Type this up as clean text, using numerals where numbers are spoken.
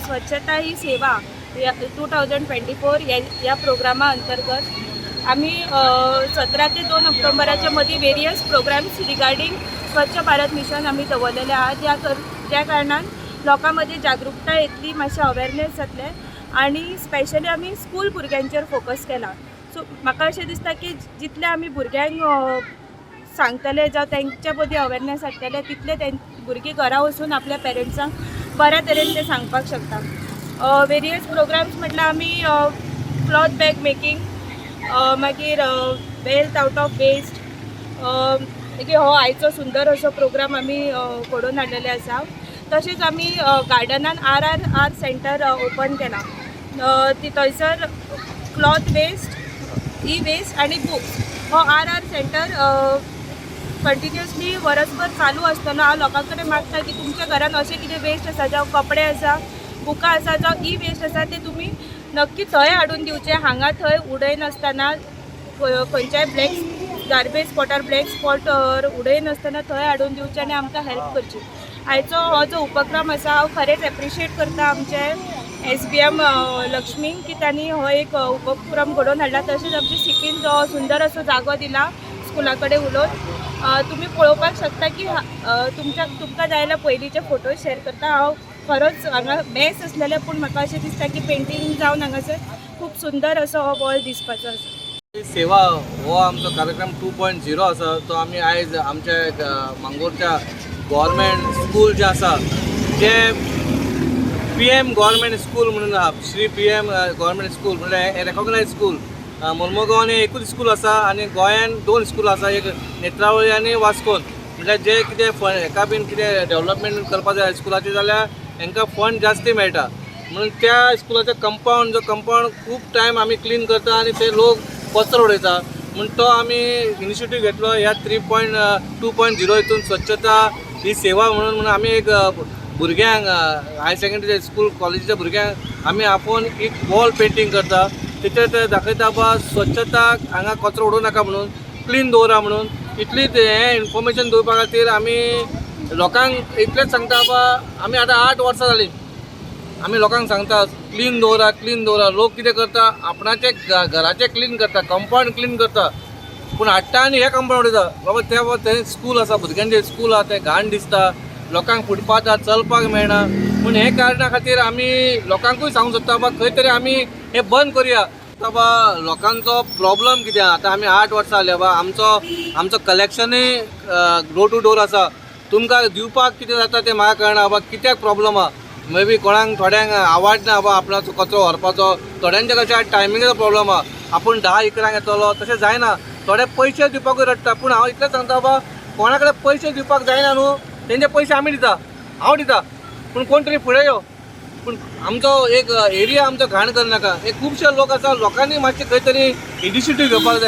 स्वच्छता ही सेवा 2024 या प्रोग्रामा अंतर्गत आम्ही 17 ते 2 ऑक्टोबराच्या मध्ये वेरियस प्रोग्राम्स रिगार्डिंग स्वच्छ भारत मिशन आम्ही दवरलेले आहात. त्या कारणान लोकांमध्ये जागरूकता येतली, मातशें अवेरनेस जातले आणि स्पेशली आम्ही स्कूल भुरग्यांचेर फोकस केला. सो म्हाका अशें दिसता की जितले आमी भुरग्यांक सांगतले जावं तेंच्या मदीं अवेरनेस हाडटले तितले ते भुरगीं घरा वचून आपल्या पेरंट्सांक बऱ्या तरेन ते सांगपाक शकता. वेरियस प्रोग्राम्स म्हटल्यार आमी क्लॉथ बॅग मेकींग, मागीर वेल्थ आउट ऑफ वेस्ट, मागीर हो आयचो सुंदर असो प्रोग्राम आमी घडोवन हाडलेले आसा. तशेंच आमी गार्डनान आर सेंटर ओपन केला. थंयसर क्लॉथ वेस्ट, ई वेस्ट आनी बुक्स हो आर सेंटर कंटिन्युअसली वरसभर चालू आसतलो. हांव लोकां कडेन मागता की तुमच्या घरान अशें कितें वेस्ट आसा, जावं कपडे आसा, बुकां आसा, जावं ई वेस्ट आसा, ते तुमी नक्की थंय हाडून दिवचे. हांगा थंय उडयनासतना खंयच्याय ब्लॅक गार्बेज स्पॉटार ब्लॅक स्पॉटर उडयनासतना थंय हाडून दिवचे आनी आमकां हेल्प करची. आयचो हो जो उपक्रम आसा हांव खरेंच एप्रिशिएट करता आमचे SBM लक्ष्मीक की तांणी हो एक उपक्रम घडोवन हाडला. तशेंच आमच्या सिटीन जो सुंदर असो जागो दिला स्कुला कडेन उलोवन. तुम्ही पळोवपाक शकता की तुमकां जाय जाल्यार पयलींचे फोटो शेअर करता. हांव खरोच हांगा मॅस आसलेले पूण म्हाका अशें दिसता की पेंटींग जावन हांगासर खूब सुंदर असो हो बॉल दिसपाचो आसा. सेवा हो आमचो कार्यक्रम 2.0 आसा. तो आमी आयज आमच्या मांगोरच्या गव्हर्मेंट स्कूल जे आसा जे PM गव्हर्मेंट स्कूल म्हणून आहा, श्री PM गव्हर्मेंट स्कूल म्हणजे रेकॉग्नायज स्कूल. मोर्मुगांवान एकूच स्कूल आसा आनी गोंयान 2 स्कूल आसा, एक नेत्रावळी आनी वास्कोन. म्हणजे जे कितें हेका बीन कितें डेव्हलपमेंट करपा जाय स्कुलाचे जाल्यार हांकां फंड जास्ती मेळटा. म्हणून त्या स्कुलाचो कंपाऊंड खूब टायम आमी क्लीन करता आनी ते लोक कचरो उडयता. म्हणून तो आमी इनिशिएटीव घेतलो ह्या 2.0 हितून स्वच्छता ही सेवा म्हणून आमी एक भुरग्यांक हायर सेकंडरी स्कूल कॉलेजीच्या भुरग्यांक आमी आपोवन एक वॉल पेंटींग करता. तेचेर ते दाखयता बा स्वच्छता हांगा कचरो उडोवं नाका म्हणून, क्लीन दवरा म्हणून. इतलीच हें इन्फॉर्मेशन दिवपा खातीर आमी लोकांक इतलेंच सांगता बा आमी आतां 8 वर्सां जालीं आमी लोकांक सांगता क्लीन दवरा क्लीन दवरा. लोक कितें करता आपणाचे घराचें क्लीन करता, कंपाऊंड क्लीन करता, पूण हाडटा आनी हे कंपाऊंड उडयता. बाबा ते स्कूल आसा, भुरग्यांचें स्कूल आहा, तें घाण दिसता, लोकांक फुटपाथार चलपाक मेळना. पूण हे कारणां खातीर आमी लोकांकूय सांगूंक सोदता बा खंय तरी आमी हे बंद करया. बा लोकांचो प्रॉब्लम कितें आतां आमी 8 वर्सां जाल्या बा आमचो कलेक्शनूय डोर टू डोर आसा. तुमकां दिवपाक कितें जाता तें म्हाका कळना बा कित्याक प्रॉब्लम आहा. मे बी थोड्यांक आवडना बा आपणाचो कचरो व्हरपाचो, थोड्यांचे कशें टायमिंगाचो प्रॉब्लम आहा. आपूण 10 एकरांक येतलो तशें जायना, थोडे पयशे दिवपाकूय रडटा. पूण हांव इतलें सांगता बा कोणा कडेन पयशे दिवपाक जायना न्हू, तेंचे पयशे आमी दिता, हांव दिता, पूण कोण तरी फुडें यो. पूण आमचो एक एरिया आमचो घाण करनाका. हे खुबशे लोक आसा, लोकांनी मातशें खंय तरी इनिशिएटीव घेवपाक जाय.